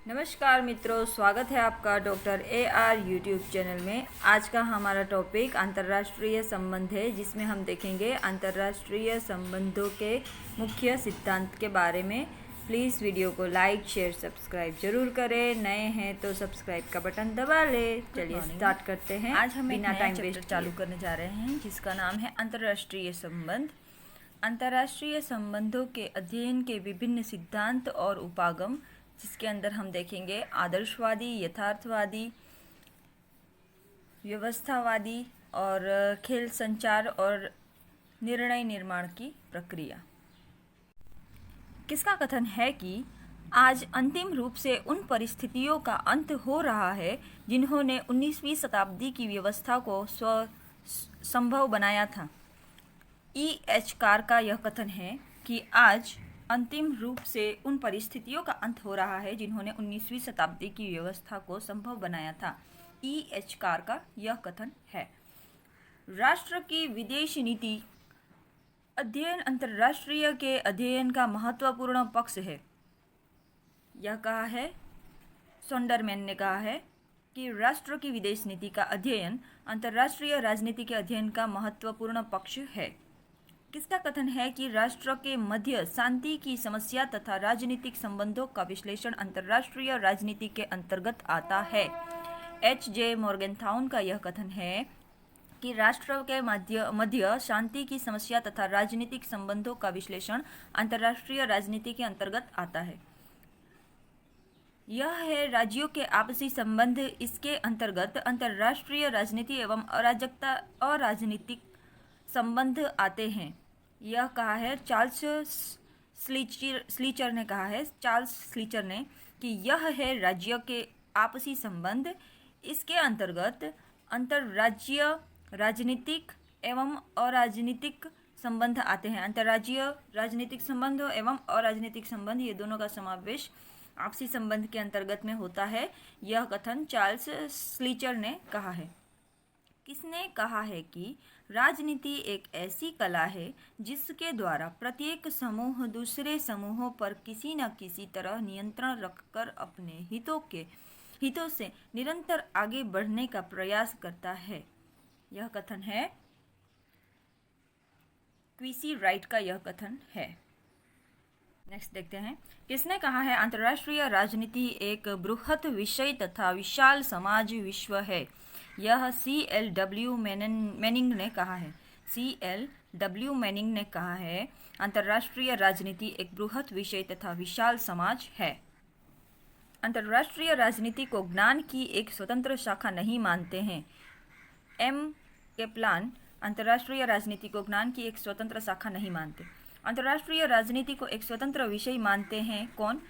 नमस्कार मित्रों, स्वागत है आपका डॉक्टर AR यूट्यूब चैनल में। आज का हमारा टॉपिक अंतर्राष्ट्रीय संबंध है, जिसमें हम देखेंगे अंतर्राष्ट्रीय संबंधों के मुख्य सिद्धांत के बारे में। प्लीज़ वीडियो को लाइक, शेयर, सब्सक्राइब जरूर करें। नए हैं तो सब्सक्राइब का बटन दबा लें। चलिए स्टार्ट करते हैं। आज हम बिना एक टाइम नया वेस्ट चैप्टर चालू करने जा रहे हैं जिसका नाम है अंतर्राष्ट्रीय संबंध। अंतर्राष्ट्रीय संबंधों के अध्ययन के विभिन्न सिद्धांत और उपागम, जिसके अंदर हम देखेंगे आदर्शवादी, यथार्थवादी, व्यवस्थावादी और खेल संचार और निर्णय निर्माण की प्रक्रिया। किसका कथन है कि आज अंतिम रूप से उन परिस्थितियों का अंत हो रहा है जिन्होंने 19वीं शताब्दी की व्यवस्था को संभव बनाया था। E.H. कार का यह कथन है कि आज अंतिम रूप से उन परिस्थितियों का अंत हो रहा है जिन्होंने 19वीं शताब्दी की व्यवस्था को संभव बनाया था। E.H. कार का यह कथन है। राष्ट्र की विदेश नीति अध्ययन अंतर्राष्ट्रीय के अध्ययन का महत्वपूर्ण पक्ष है। यह कहा है, सोंडरमैन ने कहा है कि राष्ट्र की विदेश नीति का अध्ययन अंतर्राष्ट्रीय राजनीति के अध्ययन का महत्वपूर्ण पक्ष है। किसका कथन है कि राष्ट्र के मध्य शांति की समस्या तथा राजनीतिक संबंधों का विश्लेषण अंतर्राष्ट्रीय राजनीति के अंतर्गत आता है। H.J. मॉर्गनथाउन का यह कथन है कि राष्ट्र के मध्य शांति की समस्या तथा राजनीतिक संबंधों का विश्लेषण अंतर्राष्ट्रीय राजनीति के अंतर्गत आता है। यह है राज्यों के आपसी संबंध। इसके अंतर्गत अंतर्राष्ट्रीय राजनीति एवं अराजनीतिक संबंध आते हैं। यह कहा है चार्ल्स स्लीचर ने कहा है, चार्ल्स स्लीचर ने, कि यह है राज्यों के आपसी संबंध। इसके अंतर्गत अंतर्राज्यीय राजनीतिक एवं अराजनीतिक संबंध आते हैं। अंतर्राज्यीय राजनीतिक संबंध एवं अराजनीतिक संबंध, ये दोनों का समावेश आपसी संबंध के अंतर्गत में होता है। यह कथन चार्ल्स स्लीचर ने कहा है। किसने कहा है कि राजनीति एक ऐसी कला है जिसके द्वारा प्रत्येक समूह दूसरे समूहों पर किसी न किसी तरह नियंत्रण रखकर अपने हितों से निरंतर आगे बढ़ने का प्रयास करता है। यह कथन है, क्विसी राइट का यह कथन है। नेक्स्ट देखते हैं, किसने कहा है अंतर्राष्ट्रीय राजनीति एक बृहत विषय तथा विशाल समाज विश्व है। यह C.L.W. मैनिंग ने कहा है। C.L.W. मैनिंग ने कहा है अंतर्राष्ट्रीय राजनीति एक बृहत विषय तथा विशाल समाज है। अंतर्राष्ट्रीय राजनीति को ज्ञान की एक स्वतंत्र शाखा नहीं मानते हैं। M. केपलान अंतर्राष्ट्रीय राजनीति को ज्ञान की एक स्वतंत्र शाखा नहीं मानते। अंतर्राष्ट्रीय राजनीति को एक स्वतंत्र विषय मानते हैं कौन?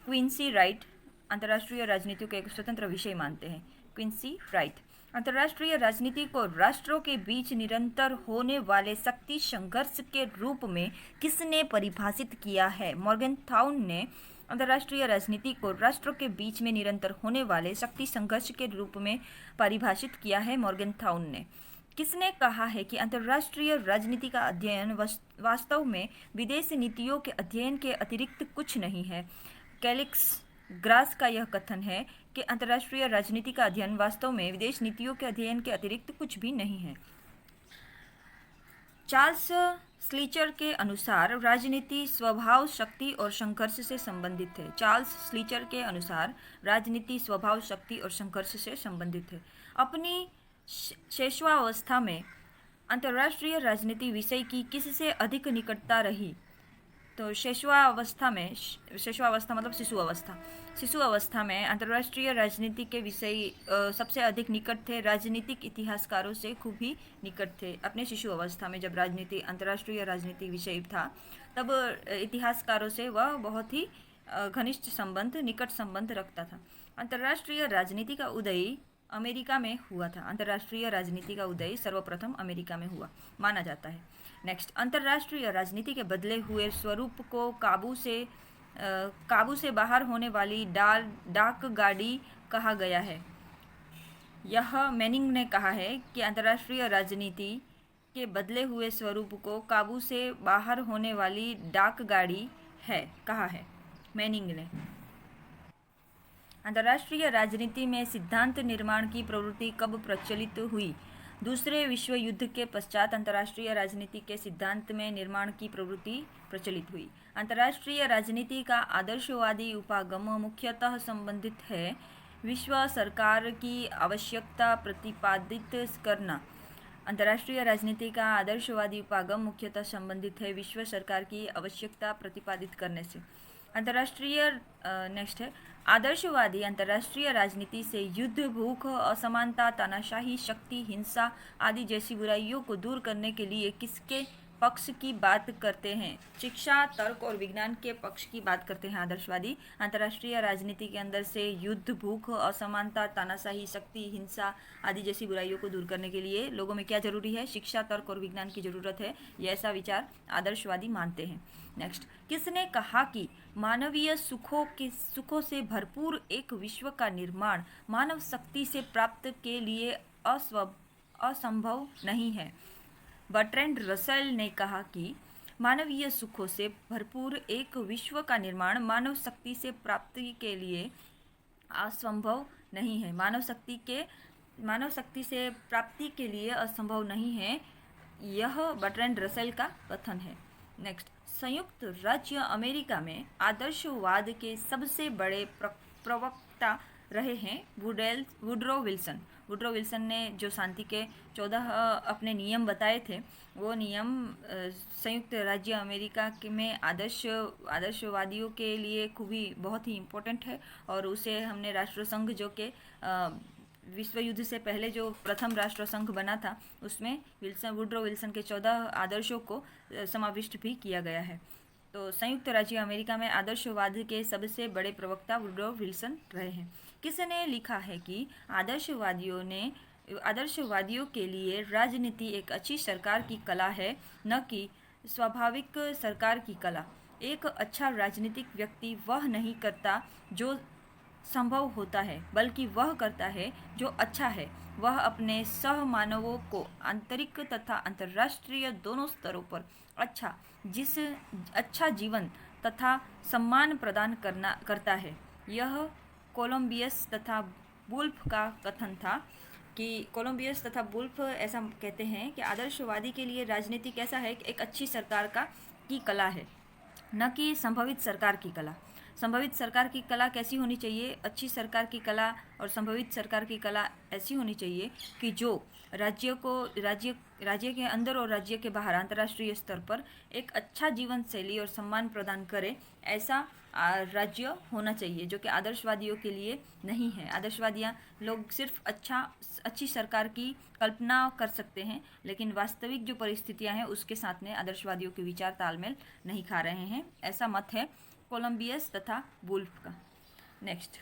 क्विंसी राइट अंतर्राष्ट्रीय राजनीति को एक स्वतंत्र विषय मानते हैं। Quincy Wright. अंतर्राष्ट्रीय राजनीति को राष्ट्रों के बीच निरंतर होने वाले शक्ति संघर्ष के रूप में किसने परिभाषित किया है? मॉर्गनथाउन ने अंतर्राष्ट्रीय राजनीति को राष्ट्रों के बीच में निरंतर होने वाले शक्ति संघर्ष के रूप में परिभाषित किया है। मॉर्गनथाउन ने। किसने कहा है कि अंतर्राष्ट्रीय राजनीति का अध्ययन वास्तव में विदेश नीतियों के अध्ययन के अतिरिक्त कुछ नहीं है? कैलिक्स ग्रास का यह कथन है कि अंतर्राष्ट्रीय राजनीति का अध्ययन वास्तव में विदेश नीतियों के अध्ययन के अतिरिक्त कुछ भी नहीं है। चार्ल्स स्लीचर के अनुसार राजनीति स्वभाव, शक्ति और संघर्ष से संबंधित है। चार्ल्स स्लीचर के अनुसार राजनीति स्वभाव, शक्ति और संघर्ष से संबंधित है। अपनी शैशवावस्था में अंतर्राष्ट्रीय राजनीति विषय की किससे अधिक निकटता रही? तो शैशवावस्था मतलब शिशु अवस्था में अंतर्राष्ट्रीय राजनीति के विषय सबसे अधिक निकट थे। राजनीतिक इतिहासकारों से खूब ही निकट थे। अपने शिशु अवस्था में जब अंतर्राष्ट्रीय राजनीति विषय था, तब इतिहासकारों से वह बहुत ही घनिष्ठ संबंध, निकट संबंध रखता था। अंतर्राष्ट्रीय राजनीति का उदय अमेरिका में हुआ था। अंतर्राष्ट्रीय राजनीति का उदय सर्वप्रथम अमेरिका में हुआ माना जाता है। नेक्स्ट, अंतर्राष्ट्रीय राजनीति के बदले हुए स्वरूप को काबू से बाहर होने वाली डाक गाड़ी कहा गया है। यह मैनिंग ने कहा है कि अंतर्राष्ट्रीय राजनीति के बदले हुए स्वरूप को काबू से बाहर होने वाली डाक गाड़ी है, कहा है मैनिंग ने। अंतर्राष्ट्रीय राजनीति में सिद्धांत निर्माण की प्रवृत्ति कब प्रचलित हुई? दूसरे विश्व युद्ध के पश्चात अंतर्राष्ट्रीय राजनीति के सिद्धांत में निर्माण की प्रवृत्ति प्रचलित हुई। अंतर्राष्ट्रीय राजनीति का आदर्शवादी उपागम मुख्यतः संबंधित है विश्व सरकार की आवश्यकता प्रतिपादित करना। अंतर्राष्ट्रीय राजनीति का आदर्शवादी उपागम मुख्यतः संबंधित है विश्व सरकार की आवश्यकता प्रतिपादित करने से। नेक्स्ट है आदर्शवादी अंतर्राष्ट्रीय राजनीति से युद्ध, भूख, असमानता, तानाशाही, शक्ति, हिंसा आदि जैसी बुराइयों को दूर करने के लिए किसके पक्ष की बात करते हैं? शिक्षा, तर्क और विज्ञान के पक्ष की बात करते हैं आदर्शवादी। अंतर्राष्ट्रीय राजनीति के अंदर से युद्ध, भूख, असमानता, तानाशाही, शक्ति, हिंसा आदि जैसी बुराइयों को दूर करने के लिए लोगों में क्या जरूरी है? शिक्षा, तर्क और विज्ञान की जरूरत है। ये ऐसा विचार आदर्शवादी मानते हैं। नेक्स्ट, किसने कहा कि मानवीय सुखों से भरपूर एक विश्व का निर्माण मानव शक्ति से प्राप्त के लिए असंभव नहीं है? बर्ट्रैंड रसेल ने कहा कि मानवीय सुखों से भरपूर एक विश्व का निर्माण मानव शक्ति से प्राप्ति के लिए असंभव नहीं है। मानव शक्ति से प्राप्ति के लिए असंभव नहीं है, यह बर्ट्रैंड रसेल का कथन है। नेक्स्ट, संयुक्त राज्य अमेरिका में आदर्शवाद के सबसे बड़े प्रवक्ता रहे हैं वुडरो विल्सन। वुडरो विल्सन ने जो शांति के 14 अपने नियम बताए थे, वो नियम संयुक्त राज्य अमेरिका में आदर्शवादियों के लिए बहुत ही इम्पोर्टेंट है। और उसे हमने राष्ट्रसंघ जो कि विश्व युद्ध से पहले जो प्रथम राष्ट्रसंघ बना था, उसमें वुडरो विल्सन के 14 आदर्शों को समाविष्ट भी किया गया है। तो संयुक्त राज्य अमेरिका में आदर्शवाद के सबसे बड़े प्रवक्ता वुडरो विल्सन रहे हैं। किसने लिखा है कि आदर्शवादियों के लिए राजनीति एक अच्छी सरकार की कला है, न कि स्वाभाविक सरकार की कला। एक अच्छा राजनीतिक व्यक्ति वह नहीं करता जो संभव होता है, बल्कि वह करता है जो अच्छा है। वह अपने सह मानवों को आंतरिक तथा अंतर्राष्ट्रीय दोनों स्तरों पर अच्छा जीवन तथा सम्मान प्रदान करता है। यह कोलंबियस तथा वुल्फ का कथन था कि कोलंबियस तथा वुल्फ ऐसा कहते हैं कि आदर्शवादी के लिए राजनीति कैसा है? एक अच्छी सरकार की कला है, न कि संभवित सरकार की कला। संभवित सरकार की कला कैसी होनी चाहिए? अच्छी सरकार की कला और संभवित सरकार की कला ऐसी होनी चाहिए कि जो राज्य के अंदर और राज्य के बाहर अंतर्राष्ट्रीय स्तर पर एक अच्छा जीवन शैली और सम्मान प्रदान करे, ऐसा राज्य होना चाहिए, जो कि आदर्शवादियों के लिए नहीं है। आदर्शवादियाँ लोग सिर्फ अच्छी सरकार की कल्पना कर सकते हैं, लेकिन वास्तविक जो परिस्थितियाँ हैं उसके साथ में आदर्शवादियों के विचार तालमेल नहीं खा रहे हैं। ऐसा मत है कोलंबियस तथा वुल्फ का। नेक्स्ट,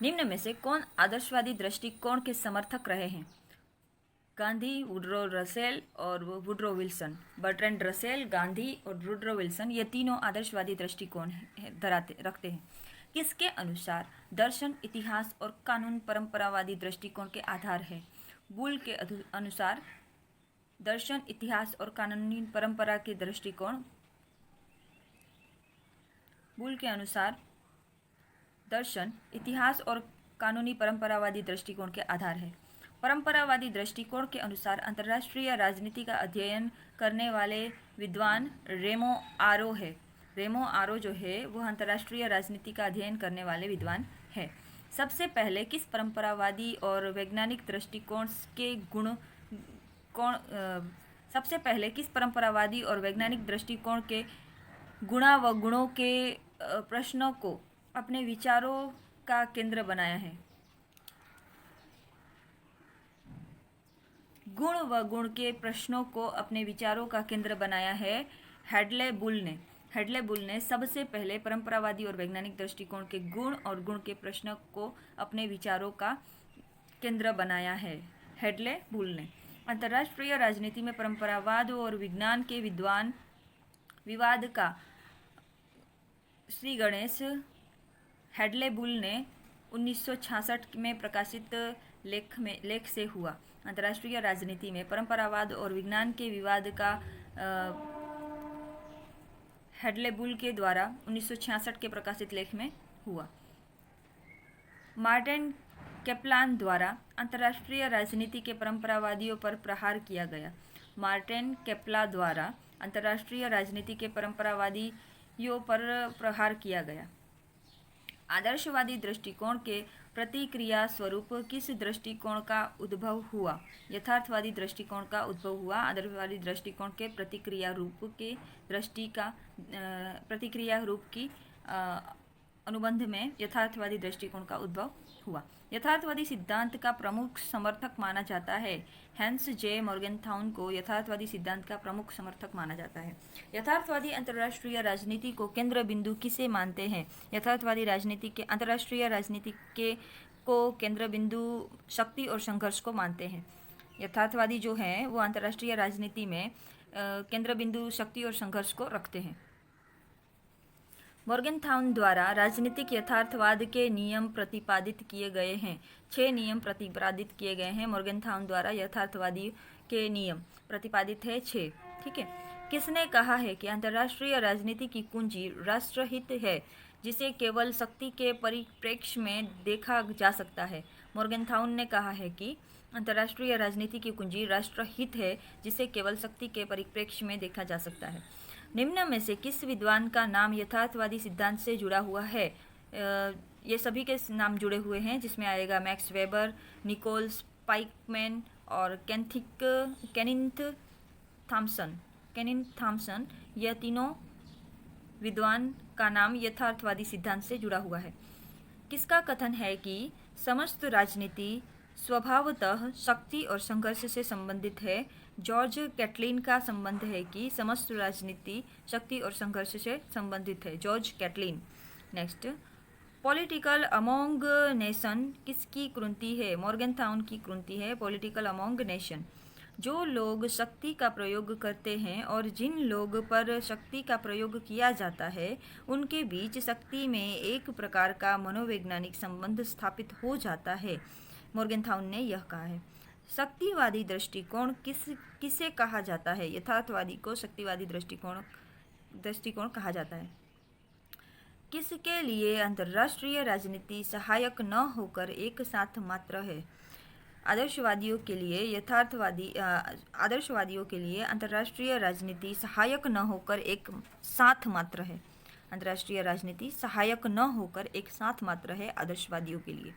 निम्न में से कौन आदर्शवादी दृष्टिकोण के समर्थक रहे हैं? गांधी, वुडरो रसेल और Woodrow Wilson. Bertrand Russell, Gandhi और वुडरो विल्सन ये तीनों आदर्शवादी दृष्टिकोण रखते हैं। किसके अनुसार दर्शन, इतिहास और कानून परंपरावादी दृष्टिकोण के आधार है? बुल के अनुसार दर्शन, इतिहास और कानूनी परंपरा के दृष्टिकोण बुल के अनुसार दर्शन, इतिहास और कानूनी परंपरावादी दृष्टिकोण के आधार है। परंपरावादी दृष्टिकोण के अनुसार अंतर्राष्ट्रीय राजनीति का अध्ययन करने वाले विद्वान रेमो आरो है। रेमो आरो जो है वह अंतर्राष्ट्रीय राजनीति का अध्ययन करने वाले विद्वान है। सबसे पहले किस परंपरावादी और वैज्ञानिक दृष्टिकोण के गुणों के प्रश्नों को अपने विचारों का केंद्र बनाया है? गुण के प्रश्नों को अपने विचारों का केंद्र बनाया है हैडले बुल ने सबसे पहले परंपरावादी और वैज्ञानिक दृष्टिकोण के गुण के प्रश्न को अपने विचारों का केंद्र बनाया है। हैडले बुल ने अंतर्राष्ट्रीय राजनीति में परंपरावाद और विज्ञान के विवाद का श्री गणेश हैडले बुल ने 1966 में प्रकाशित लेख से हुआ। अंतर्राष्ट्रीय राजनीति में परंपरावाद और विज्ञान के विवाद का हैडले बुल के द्वारा 1966 के प्रकाशित लेख में हुआ। मार्टिन कैप्लान द्वारा अंतर्राष्ट्रीय राजनीति के परंपरावादियों पर प्रहार किया गया। मार्टिन कैप्लान द्वारा अंतर्राष्ट्रीय राजनीति के परंपरावादियों पर प्रहार किया गया। आदर्शवादी दृष्टिकोण के प्रतिक्रिया स्वरूप किस दृष्टिकोण का उद्भव हुआ? यथार्थवादी दृष्टिकोण का उद्भव हुआ। आदर्शवादी दृष्टिकोण के प्रतिक्रिया रूप की अनुबंध में यथार्थवादी दृष्टिकोण का उद्भव हुआ। यथार्थवादी सिद्धांत का प्रमुख समर्थक माना जाता है। हैंस जे मॉर्गनथाउन को यथार्थवादी सिद्धांत का प्रमुख समर्थक माना जाता है। यथार्थवादी अंतर्राष्ट्रीय राजनीति को केंद्र बिंदु किसे मानते हैं? यथार्थवादी अंतर्राष्ट्रीय राजनीति को केंद्र बिंदु शक्ति और संघर्ष को मानते हैं। यथार्थवादी जो हैं वो अंतर्राष्ट्रीय राजनीति में केंद्र बिंदु शक्ति और संघर्ष को रखते हैं। मॉर्गनथाउन द्वारा राजनीतिक यथार्थवाद के नियम प्रतिपादित किए गए हैं। 6 नियम प्रतिपादित किए गए हैं। मॉर्गनथाउन द्वारा यथार्थवादी के नियम प्रतिपादित है 6। ठीक है। किसने कहा है कि अंतर्राष्ट्रीय राजनीति की कुंजी राष्ट्रहित है, जिसे केवल शक्ति के परिप्रेक्ष्य में देखा जा सकता है? मॉर्गनथाउन ने कहा है कि अंतर्राष्ट्रीय राजनीति की कुंजी राष्ट्रहित है, जिसे केवल शक्ति के परिप्रेक्ष्य में देखा जा सकता है। निम्न में से किस विद्वान का नाम यथार्थवादी सिद्धांत से जुड़ा हुआ है? ये सभी के नाम जुड़े हुए हैं, जिसमें आएगा मैक्स वेबर, निकोल स्पाइकमैन और केनिथ थॉमसन। यह तीनों विद्वान का नाम यथार्थवादी सिद्धांत से जुड़ा हुआ है। किसका कथन है कि समस्त राजनीति स्वभावतः शक्ति और संघर्ष से संबंधित है? जॉर्ज कैटलिन का संबंध है कि समस्त राजनीति शक्ति और संघर्ष से संबंधित है। George Catlin. Next, political among nation किसकी कृति है? मॉर्गनथाउन की कृति है पॉलिटिकल अमोंग नेशन। जो लोग शक्ति का प्रयोग करते हैं और जिन लोग पर शक्ति का प्रयोग किया जाता है, उनके बीच शक्ति में एक प्रकार का मनोवैज्ञानिक संबंध स्थापित हो जाता है। मॉर्गनथाउन ने यह कहा है। शक्तिवादी दृष्टिकोण किसे कहा जाता है? यथार्थवादी को शक्तिवादी दृष्टिकोण कहा जाता है। किसके लिए अंतर्राष्ट्रीय राजनीति सहायक न होकर एक साथ मात्र है? आदर्शवादियों के लिए अंतर्राष्ट्रीय राजनीति सहायक न होकर एक साथ मात्र है। अंतर्राष्ट्रीय राजनीति सहायक न होकर एक साथ मात्र है आदर्शवादियों के लिए।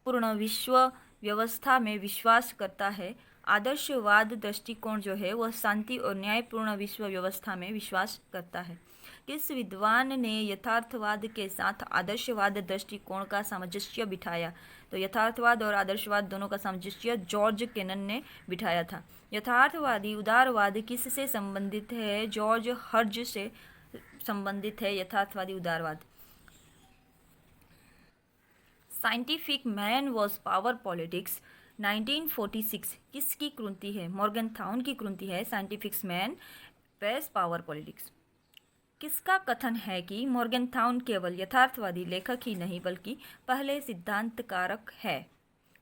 पूर्ण विश्व व्यवस्था में विश्वास करता है। आदर्शवाद दृष्टिकोण जो है वह शांति और न्यायपूर्ण विश्व व्यवस्था में विश्वास करता है। किस विद्वान ने यथार्थवाद के साथ आदर्शवाद दृष्टिकोण का सामंजस्य बिठाया? तो यथार्थवाद और आदर्शवाद दोनों का सामंजस्य जॉर्ज केनन ने बिठाया था। यथार्थवादी उदारवाद किससे संबंधित है? जॉर्ज हर्ज से संबंधित है यथार्थवादी उदारवाद। Scientific man was power politics 1946 किसकी कृति है? मॉर्गनथाउन की कृति है scientific man was power politics. किसका कथन है कि मॉर्गनथाउन केवल यथार्थवादी लेखक ही नहीं बल्कि पहले सिद्धांतकारक है?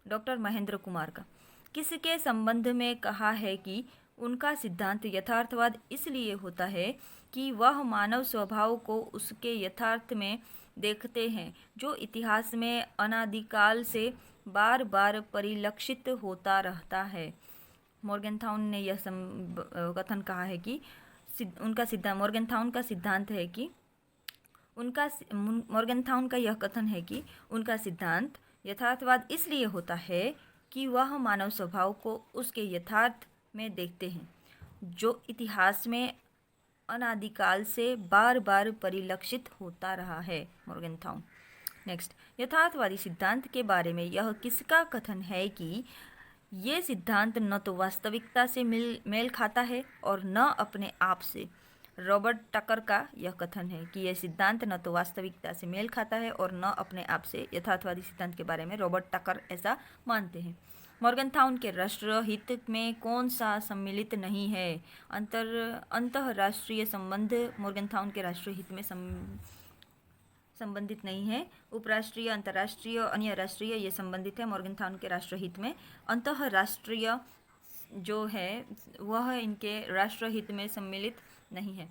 डॉक्टर महेंद्र कुमार का। किसके संबंध में कहा है कि उनका सिद्धांत यथार्थवाद इसलिए होता है कि वह मानव स्वभाव को उसके यथार्थ में देखते हैं, जो इतिहास में अनादिकाल से बार बार परिलक्षित होता रहता है। मॉर्गनथाउन ने यह कथन कहा है कि मॉर्गनथाउन का सिद्धांत है कि मॉर्गनथाउन का यह कथन है कि उनका सिद्धांत यथार्थवाद इसलिए होता है कि वह मानव स्वभाव को उसके यथार्थ में देखते हैं, जो इतिहास में अनादिकाल से बार बार परिलक्षित होता रहा है। मॉर्गनथाउन। नेक्स्ट, यथार्थवादी सिद्धांत के बारे में यह किसका कथन है कि ये सिद्धांत न तो वास्तविकता से मेल खाता है और न अपने आप से? रॉबर्ट टकर का यह कथन है कि यह सिद्धांत न तो वास्तविकता से मेल खाता है और न अपने आप से। यथार्थवादी सिद्धांत के बारे में रॉबर्ट टकर ऐसा मानते हैं। मॉर्गनथाउन के राष्ट्रहित में कौन सा सम्मिलित नहीं है? अंतरराष्ट्रीय संबंध मॉर्गनथाउन के राष्ट्रहित में संबंधित नहीं है। उपराष्ट्रीय, अंतर्राष्ट्रीय, अन्य राष्ट्रीय ये संबंधित है मॉर्गनथाउन के राष्ट्रहित में। अंतरराष्ट्रीय जो है वह इनके राष्ट्रहित में सम्मिलित नहीं है।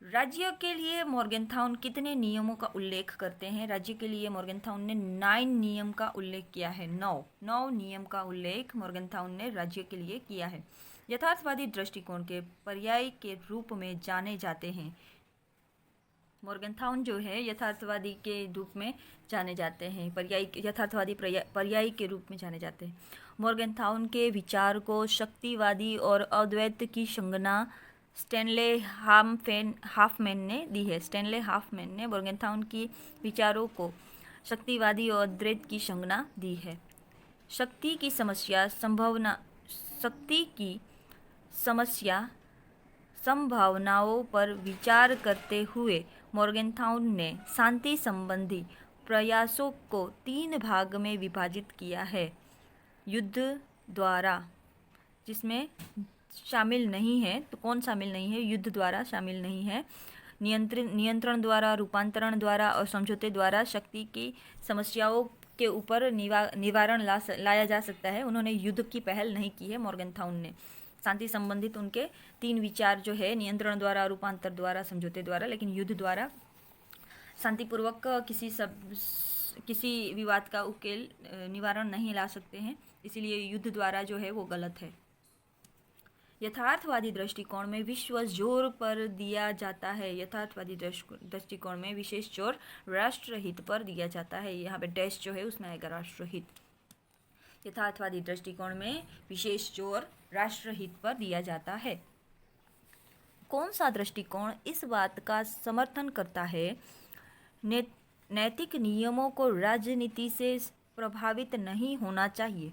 राज्य के लिए मॉर्गनथाउन कितने नियमों का उल्लेख करते हैं? राज्य के लिए मॉर्गनथाउन ने 9 नियम का उल्लेख किया है। 9 नियम का उल्लेख मॉर्गनथाउन ने राज्य के लिए किया है। यथार्थवादी दृष्टिकोण के पर्याय के रूप में जाने जाते हैं। मॉर्गनथाउन जो है यथार्थवादी के रूप में जाने जाते हैं, यथार्थवादी पर्याय के रूप में जाने जाते हैं। मॉर्गनथाउन के विचार को शक्तिवादी और अद्वैत की संज्ञा स्टैनले हाफमैन ने दी है। स्टैनले हाफमैन ने मॉर्गनथाउन की विचारों को शक्तिवादी और अद्वैत की संज्ञा दी है। शक्ति की संभावनाओं पर विचार करते हुए मॉर्गनथाउन ने शांति संबंधी प्रयासों को 3 भाग में विभाजित किया है। युद्ध द्वारा, जिसमें शामिल नहीं है, तो कौन शामिल नहीं है? युद्ध द्वारा शामिल नहीं है। नियंत्रण द्वारा, रूपांतरण द्वारा और समझौते द्वारा शक्ति की समस्याओं के ऊपर निवारण लाया जा सकता है। उन्होंने युद्ध की पहल नहीं की है मॉर्गनथाउन ने। शांति संबंधित उनके 3 विचार जो है, नियंत्रण द्वारा, रूपांतर द्वारा, समझौते द्वारा, लेकिन युद्ध द्वारा शांतिपूर्वक किसी विवाद का उकेल निवारण नहीं ला सकते हैं, इसीलिए युद्ध द्वारा जो है वो गलत है। यथार्थवादी दृष्टिकोण में विश्व जोर पर दिया जाता है। यथार्थवादी दृष्टिकोण में विशेष जोर राष्ट्रहित पर दिया जाता है। यहाँ पे डैश जो है उसमें आएगा राष्ट्रहित। यथार्थवादी दृष्टिकोण में विशेष जोर राष्ट्रहित पर दिया जाता है। कौन सा दृष्टिकोण इस बात का समर्थन करता है नैतिक नियमों को राजनीति से प्रभावित नहीं होना चाहिए?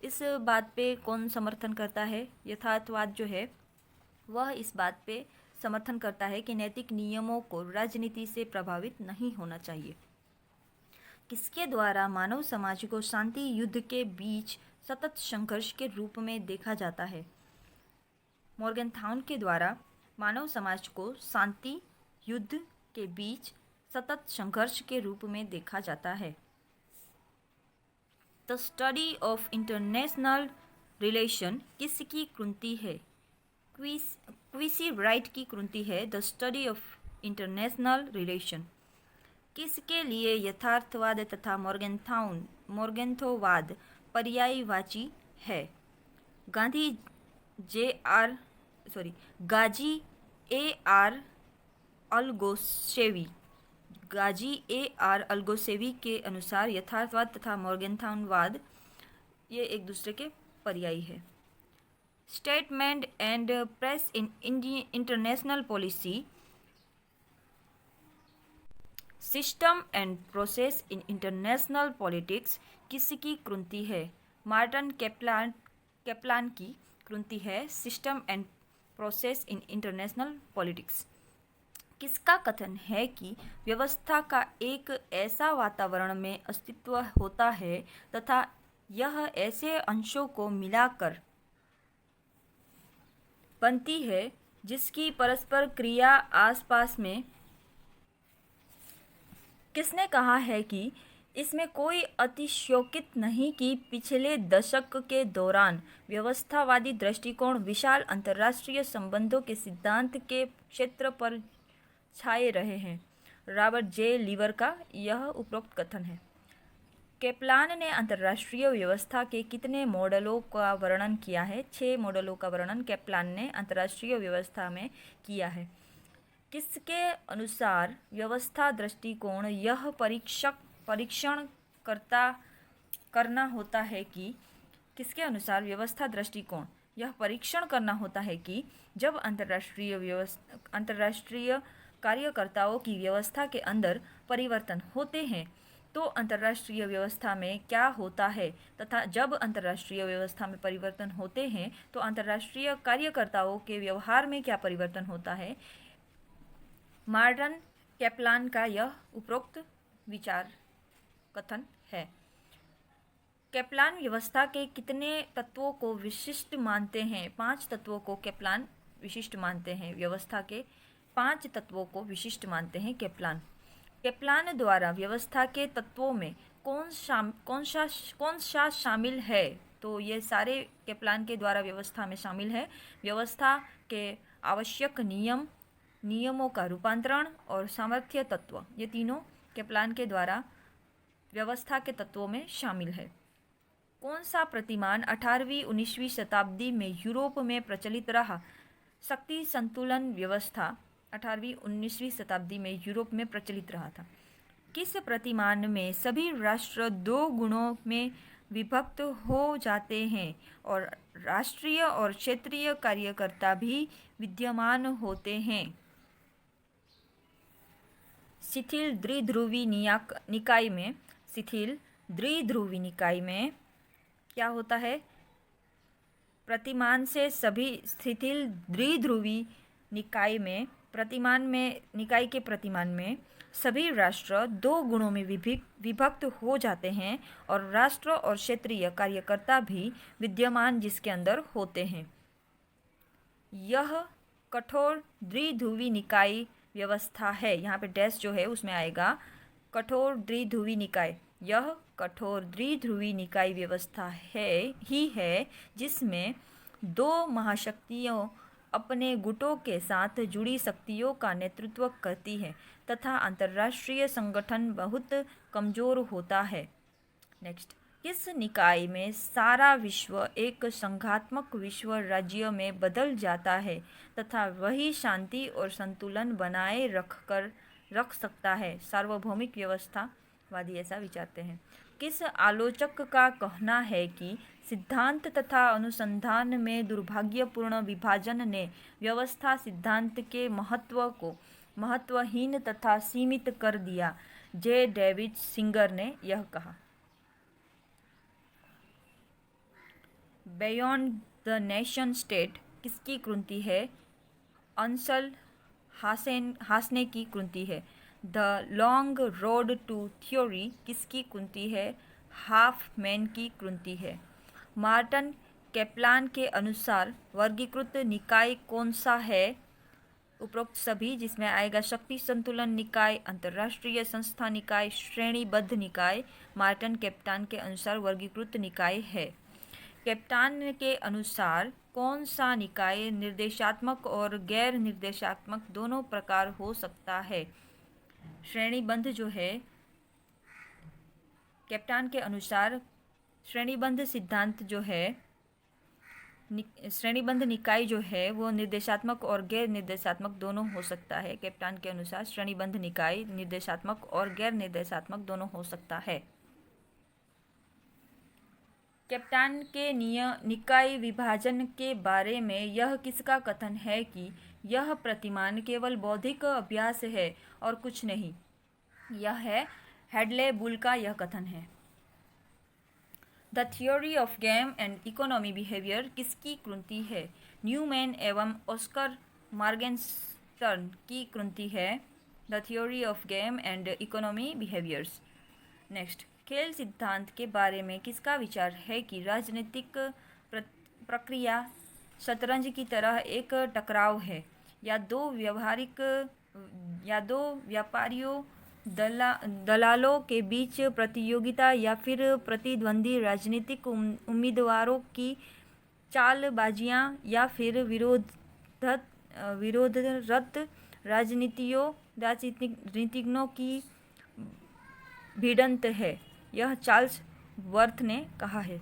इस बात पे कौन समर्थन करता है? यथार्थवाद जो है वह इस बात पे समर्थन करता है कि नैतिक नियमों को राजनीति से प्रभावित नहीं होना चाहिए। किसके द्वारा मानव समाज को शांति युद्ध के बीच सतत संघर्ष के रूप में देखा जाता है? मॉर्गनथाउन के द्वारा मानव समाज को शांति युद्ध के बीच सतत संघर्ष के रूप में देखा जाता है। The study of international relation किसकी कृति है? क्विसी राइट की कृति है the study of international relation. किसके लिए यथार्थवाद तथा मॉर्गनथोवाद पर्यायवाची है? गाजी ए आर अल्गोसेवी के अनुसार यथार्थवाद तथा मॉर्गनथाउनवाद ये एक दूसरे के पर्यायी है। Statement and press in international policy, system and process in international politics किसकी कृति है? मार्टिन कैप्लान की कृति है system and process in international politics. किसका कथन है कि व्यवस्था का एक ऐसा वातावरण में अस्तित्व होता है तथा यह ऐसे अंशों को मिलाकर बनती है जिसकी परस्पर क्रिया आसपास में। किसने कहा है कि इसमें कोई अतिशयोक्ति नहीं कि पिछले दशक के दौरान व्यवस्थावादी दृष्टिकोण विशाल अंतर्राष्ट्रीय संबंधों के सिद्धांत के क्षेत्र पर छाए रहे हैं? रॉबर्ट जे लीवर का यह उपरोक्त कथन है। कैप्लान ने अंतर्राष्ट्रीय व्यवस्था के कितने मॉडलों का वर्णन किया है? 6 मॉडलों का वर्णन कैप्लान ने अंतर्राष्ट्रीय व्यवस्था में किया है। किसके अनुसार व्यवस्था दृष्टिकोण यह परीक्षण करना होता है कि किसके अनुसार व्यवस्था दृष्टिकोण यह परीक्षण करना होता है कि जब अंतर्राष्ट्रीय कार्यकर्ताओं की व्यवस्था के अंदर परिवर्तन होते हैं तो अंतर्राष्ट्रीय व्यवस्था में क्या होता है तथा जब अंतर्राष्ट्रीय व्यवस्था में परिवर्तन होते हैं तो अंतर्राष्ट्रीय कार्यकर्ताओं के व्यवहार में क्या परिवर्तन होता है। मार्टिन कैप्लान का यह उपरोक्त विचार कथन है। कैप्लान व्यवस्था के कितने तत्वों को विशिष्ट मानते हैं? 5 तत्वों को कैप्लान विशिष्ट मानते हैं। व्यवस्था के 5 तत्वों को विशिष्ट मानते हैं कैप्लान द्वारा व्यवस्था के तत्वों में कौन सा शामिल है? तो ये सारे कैप्लान के द्वारा व्यवस्था में शामिल है। व्यवस्था के आवश्यक नियम, नियमों का रूपांतरण और सामर्थ्य तत्व, ये तीनों कैप्लान के द्वारा व्यवस्था के तत्वों में शामिल है। कौन सा प्रतिमान 18वीं-19वीं शताब्दी में यूरोप में प्रचलित रहा? शक्ति संतुलन व्यवस्था 18वीं-19वीं शताब्दी में यूरोप में प्रचलित रहा था। किस प्रतिमान में सभी राष्ट्र दो गुणों में विभक्त हो जाते हैं और राष्ट्रीय और क्षेत्रीय कार्यकर्ता भी विद्यमान होते हैं? शिथिल द्विध्रुवी निकाय में, शिथिल द्विध्रुवी निकाय में क्या होता है? प्रतिमान से सभी शिथिल द्विध्रुवी निकाय में निकाय के प्रतिमान में सभी राष्ट्र दो गुणों में विभक्त हो जाते हैं और राष्ट्र और क्षेत्रीय कार्यकर्ता भी विद्यमान जिसके अंदर होते हैं। यह कठोर द्विध्रुवी निकाय व्यवस्था है। यहाँ पे डैश जो है उसमें आएगा कठोर द्विध्रुवी निकाय। यह कठोर द्विध्रुवी निकाय व्यवस्था है जिसमें दो महाशक्तियों अपने गुटों के साथ जुड़ी शक्तियों का नेतृत्व करती है तथा अंतर्राष्ट्रीय संगठन बहुत कमजोर होता है। नेक्स्ट, किस निकाय में सारा विश्व एक संघात्मक विश्व राज्य में बदल जाता है तथा वही शांति और संतुलन बनाए रख सकता है? सार्वभौमिक व्यवस्थावादी ऐसा विचारते हैं। किस आलोचक का कहना है कि सिद्धांत तथा अनुसंधान में दुर्भाग्यपूर्ण विभाजन ने व्यवस्था सिद्धांत के महत्व को महत्वहीन तथा सीमित कर दिया? जे डेविड सिंगर ने यह कहा। बियॉन्ड द नेशन स्टेट किसकी कृति है? अंसल हासने की कृति है। The long road to theory किसकी कृति है? हाफमैन की कृति है। मार्टिन कैप्लान के अनुसार वर्गीकृत निकाय कौन सा है? उपरोक्त सभी, जिसमें आएगा शक्ति संतुलन निकाय, अंतर्राष्ट्रीय संस्था निकाय, श्रेणीबद्ध निकाय। मार्टिन कैप्लान के अनुसार वर्गीकृत निकाय है। कैप्लान के अनुसार कौन सा निकाय निर्देशात्मक और गैर निर्देशात्मक दोनों प्रकार हो सकता है? श्रेणीबद्ध जो है, कैप्लान के अनुसार श्रेणीबद्ध सिद्धांत जो है, श्रेणीबद्ध निकाय जो है वो निर्देशात्मक और गैर निर्देशात्मक दोनों हो सकता है। कैप्लान के अनुसार श्रेणीबद्ध निकाय निर्देशात्मक और गैर निर्देशात्मक दोनों हो सकता है। कैप्लान के निकाय विभाजन के बारे में यह किसका कथन है कि यह प्रतिमान केवल बौद्धिक अभ्यास है और कुछ नहीं? यह है हेडले बुल का यह कथन है। The theory of game and economy behaviour किसकी कृति है? न्यूमैन एवं ऑस्कर मॉर्गेनस्टर्न की कृति है। The theory of game and economy behaviours. Next, खेल सिद्धांत के बारे में किसका विचार है कि राजनीतिक प्रक्रिया शतरंज की तरह एक टकराव है या दो व्यापारियों दलालों के बीच प्रतियोगिता या फिर प्रतिद्वंदी राजनीतिक उम्मीदवारों की चालबाजियां या फिर विरोधरत राजनीतिज्ञों की भिड़ंत है? यह चार्ल्स वर्थ ने कहा है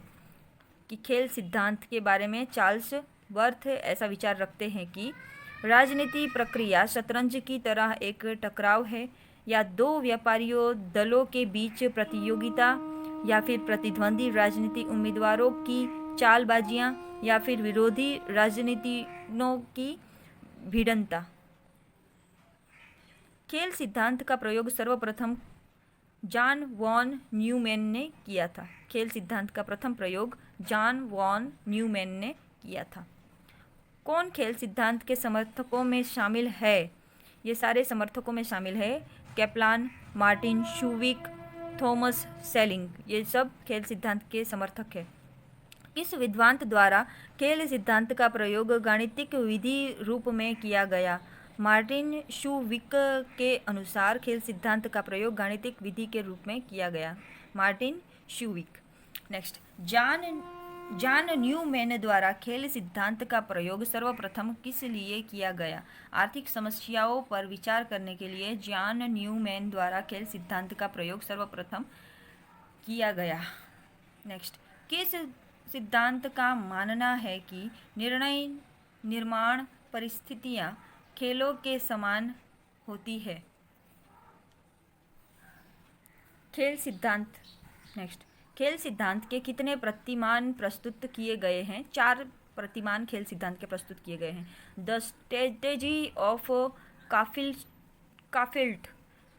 कि खेल सिद्धांत के बारे में चार्ल्स वर्थ ऐसा विचार रखते हैं कि राजनीति प्रक्रिया शतरंज की तरह एक टकराव है या दो व्यापारियों दलों के बीच प्रतियोगिता या फिर प्रतिद्वंदी राजनीतिक उम्मीदवारों की चालबाजियां या फिर विरोधी राजनीतिज्ञों की भिड़ंता। खेल सिद्धांत का प्रयोग सर्वप्रथम जॉन वॉन न्यूमैन ने किया था। खेल सिद्धांत का प्रथम प्रयोग जॉन वॉन न्यूमैन ने किया था। कौन खेल सिद्धांत के समर्थकों में शामिल है? ये सारे समर्थकों में शामिल है कैप्लान, मार्टिन शूविक, थॉमस सेलिंग, ये सब खेल सिद्धांत के समर्थक हैं। किस विद्वान द्वारा खेल सिद्धांत का प्रयोग गाणितिक विधि रूप में किया गया? मार्टिन शूविक के अनुसार खेल सिद्धांत का प्रयोग गाणितिक विधि के रूप में किया गया। Martin Shubik. Next, John John Neumann द्वारा खेल सिद्धांत का प्रयोग सर्वप्रथम किस लिए किया गया? आर्थिक समस्याओं पर विचार करने के लिए जॉन न्यूमैन द्वारा खेल सिद्धांत का प्रयोग सर्वप्रथम किया गया। नेक्स्ट, किस सिद्धांत का मानना है कि निर्णय निर्माण परिस्थितियां खेलों के समान होती है? खेल सिद्धांत। नेक्स्ट, खेल सिद्धांत के कितने प्रतिमान प्रस्तुत किए गए हैं? 4 प्रतिमान खेल सिद्धांत के प्रस्तुत किए गए हैं। द स्ट्रेटेजी ऑफ काफिल्ट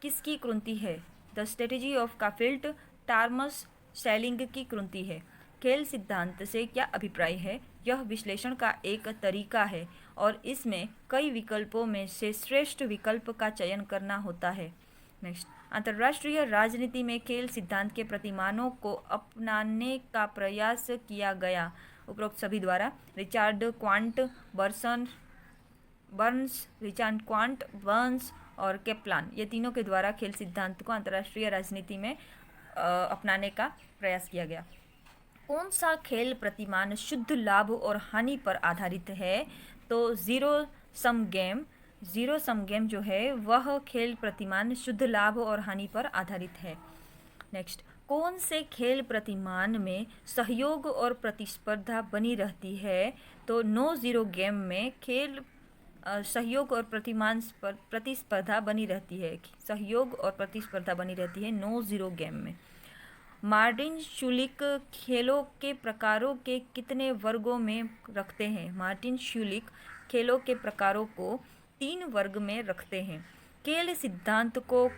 किसकी कृति है? The strategy of conflict Thomas Schelling की कृति है। खेल सिद्धांत से क्या अभिप्राय है? यह विश्लेषण का एक तरीका है और इसमें कई विकल्पों में से श्रेष्ठ विकल्प का चयन करना होता है। नेक्स्ट, अंतर्राष्ट्रीय राजनीति में खेल सिद्धांत के प्रतिमानों को अपनाने का प्रयास किया गया। उपरोक्त सभी द्वारा रिचार्ड क्वांट बर्न्स और केप्लान, ये तीनों के द्वारा खेल सिद्धांत को अंतर्राष्ट्रीय राजनीति में अपनाने का प्रयास किया गया। कौन सा खेल प्रतिमान शुद्ध लाभ और हानि पर आधारित है? तो जीरो सम गेम जो है वह खेल प्रतिमान शुद्ध लाभ और हानि पर आधारित है। नेक्स्ट, कौन से खेल प्रतिमान में सहयोग और प्रतिस्पर्धा बनी रहती है? तो नो जीरो गेम में खेल सहयोग और प्रतिस्पर्धा बनी रहती है। सहयोग और प्रतिस्पर्धा बनी रहती है नो जीरो गेम में। मार्टिन शुलिक खेलों के प्रकारों के कितने वर्गों में रखते हैं? मार्टिन शुलिक खेलों के प्रकारों को 3 वर्ग में रखते हैं। खेल सिद्धांत को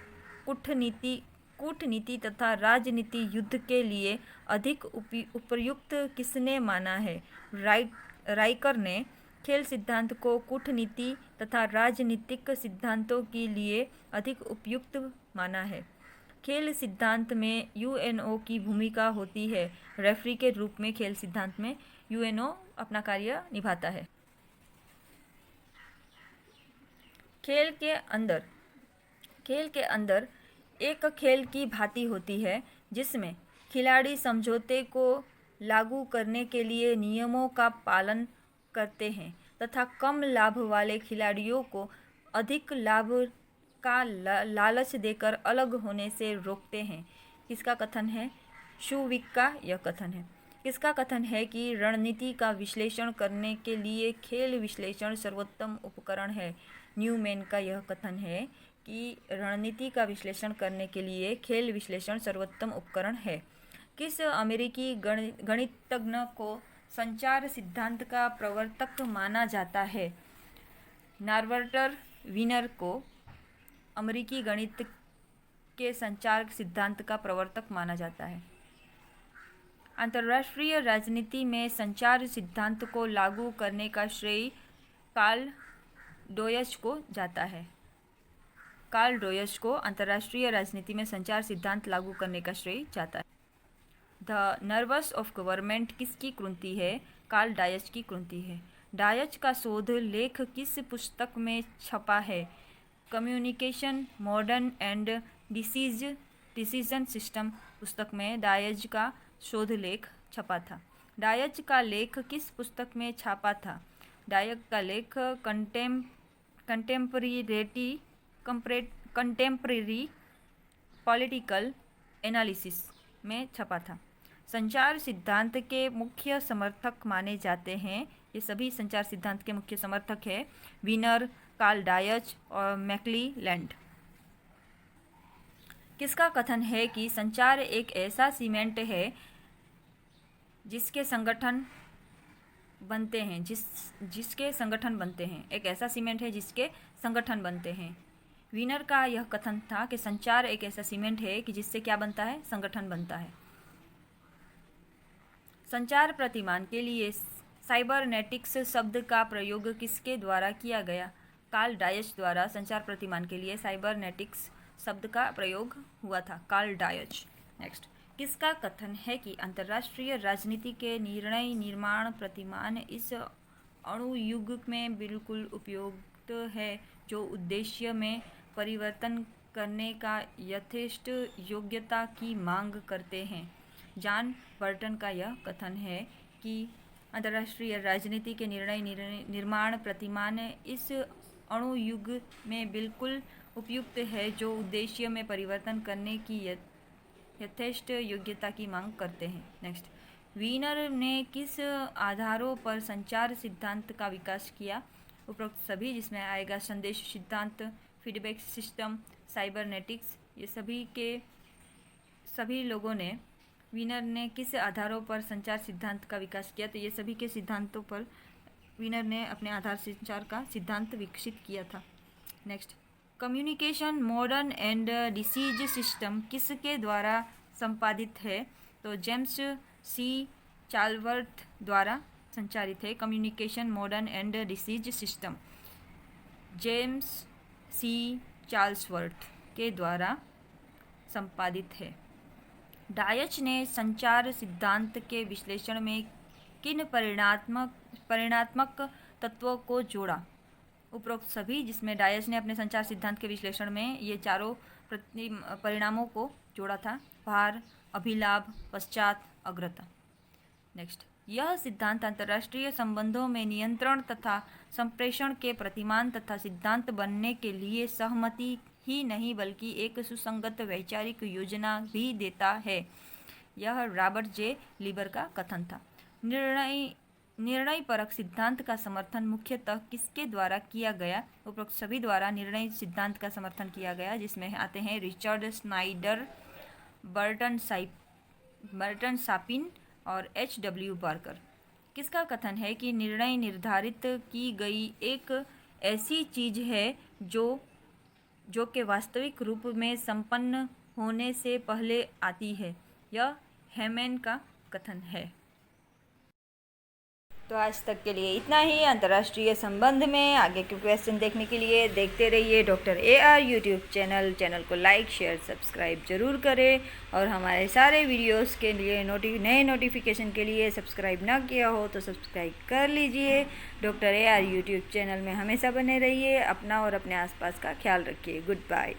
कूटनीति तथा राजनीति युद्ध के लिए अधिक उपयुक्त किसने माना है? राइकर ने खेल सिद्धांत को कूटनीति तथा राजनीतिक सिद्धांतों के लिए अधिक उपयुक्त माना है। खेल सिद्धांत में यूएनओ की भूमिका होती है। रेफरी के रूप में खेल सिद्धांत में यूएनओ अपना कार्य निभाता है। खेल के अंदर एक खेल की भांति होती है जिसमें खिलाड़ी समझौते को लागू करने के लिए नियमों का पालन करते हैं तथा कम लाभ वाले खिलाड़ियों को अधिक लाभ का लालच देकर अलग होने से रोकते हैं। किसका कथन है? शुविक का यह कथन है। किसका कथन है कि रणनीति का विश्लेषण करने के लिए खेल विश्लेषण सर्वोत्तम उपकरण है? न्यूमैन का यह कथन है कि रणनीति का विश्लेषण करने के लिए खेल विश्लेषण सर्वोत्तम उपकरण है। किस अमेरिकी गणितज्ञ को संचार सिद्धांत का प्रवर्तक माना जाता है? नॉर्बर्ट वीनर को अमेरिकी गणित के संचार सिद्धांत का प्रवर्तक माना जाता है। अंतर्राष्ट्रीय राजनीति में संचार सिद्धांत को लागू करने का श्रेय कार्ल ड्वेयच को जाता है। कार्ल ड्वेयच को अंतर्राष्ट्रीय राजनीति में संचार सिद्धांत लागू करने का श्रेय जाता है। द नर्वस ऑफ गवर्नमेंट किसकी कृति है? कार्ल डायच की कृति है। डायच का शोध लेख किस पुस्तक में छपा है? Communication modern and decision system पुस्तक में डायच का शोध लेख छपा था। डायच का लेख किस पुस्तक में छपा था? डायच का लेख कंटेम्परेरी पॉलिटिकल एनालिसिस में छपा था। संचार सिद्धांत के मुख्य समर्थक माने जाते हैं, ये सभी संचार सिद्धांत के मुख्य समर्थक हैं वीनर, कार्ल डायच और मैक्लीलैंड। किसका कथन है कि संचार एक ऐसा सीमेंट है जिसके संगठन बनते हैं जिसके संगठन बनते हैं? एक ऐसा सीमेंट है जिसके संगठन बनते हैं। वीनर का यह कथन था कि संचार एक ऐसा सीमेंट है कि जिससे क्या बनता है? संगठन बनता है। संचार प्रतिमान के लिए साइबरनेटिक्स शब्द का प्रयोग किसके द्वारा किया गया? कार्ल डायच द्वारा संचार प्रतिमान के लिए साइबरनेटिक्स शब्द का प्रयोग हुआ था। Karl Deutsche. नेक्स्ट, किसका कथन है कि अंतर्राष्ट्रीय राजनीति के निर्णय निर्माण प्रतिमान इस अणुयुग में बिल्कुल उपयुक्त है जो उद्देश्य में परिवर्तन करने का यथेष्ट योग्यता की मांग करते हैं? जॉन बर्टन का यह कथन है कि अंतर्राष्ट्रीय राजनीति के निर्माण प्रतिमान इस अणु युग में बिल्कुल उपयुक्त है, जो उद्देश्य में परिवर्तन करने की यथेष्ट योग्यता की मांग करते हैं। नेक्स्ट, वीनर ने किस आधारों पर संचार सिद्धांत का विकास किया? उपरोक्त सभी, जिसमें आएगा संदेश सिद्धांत, फीडबैक सिस्टम, साइबरनेटिक्स। ये सभी लोगों ने, वीनर ने किस आधारों पर संचार सिद्धांत का विकास किया? तो ये सभी के सिद्धांतों पर वीनर ने अपने आधार संचार का सिद्धांत विकसित किया था। Next, communication modern and disease system किसके द्वारा संपादित है? तो जेम्स सी चार्ल्सवर्थ द्वारा संचालित है। Communication modern and disease system James C Charlesworth के द्वारा संपादित है। डायच ने संचार सिद्धांत के विश्लेषण में किन परिणात्मक तत्वों को जोड़ा? उपरोक्त सभी, जिसमें डायच ने अपने संचार सिद्धांत के विश्लेषण में ये चारों परिणामों को जोड़ा था: भार, अभिलाभ, पश्चात, अग्रता। नेक्स्ट, यह सिद्धांत अंतर्राष्ट्रीय संबंधों में नियंत्रण तथा संप्रेषण के प्रतिमान तथा सिद्धांत बनने के लिए सहमति ही नहीं बल्कि एक सुसंगत वैचारिक योजना भी देता है। यह रॉबर्ट जे लीबर का कथन था। निर्णय परक सिद्धांत का समर्थन मुख्यतः किसके द्वारा किया गया? उपरोक्त सभी द्वारा निर्णय सिद्धांत का समर्थन किया गया, जिसमें आते हैं रिचर्ड स्नाइडर, बर्टन सापिन और H.W. बार्कर। किसका कथन है कि निर्णय निर्धारित की गई एक ऐसी चीज है जो कि वास्तविक रूप में संपन्न होने से पहले आती है? यह हेमैन का कथन है। तो आज तक के लिए इतना ही। अंतर्राष्ट्रीय संबंध में आगे के क्वेश्चन देखने के लिए देखते रहिए डॉक्टर AR यूट्यूब चैनल को लाइक, शेयर, सब्सक्राइब जरूर करें। और हमारे सारे वीडियोस के लिए नए नोटिफिकेशन के लिए सब्सक्राइब ना किया हो तो सब्सक्राइब कर लीजिए। डॉक्टर AR यूट्यूब चैनल में हमेशा बने रहिए। अपना और अपने आसपास का ख्याल रखिए। Good bye.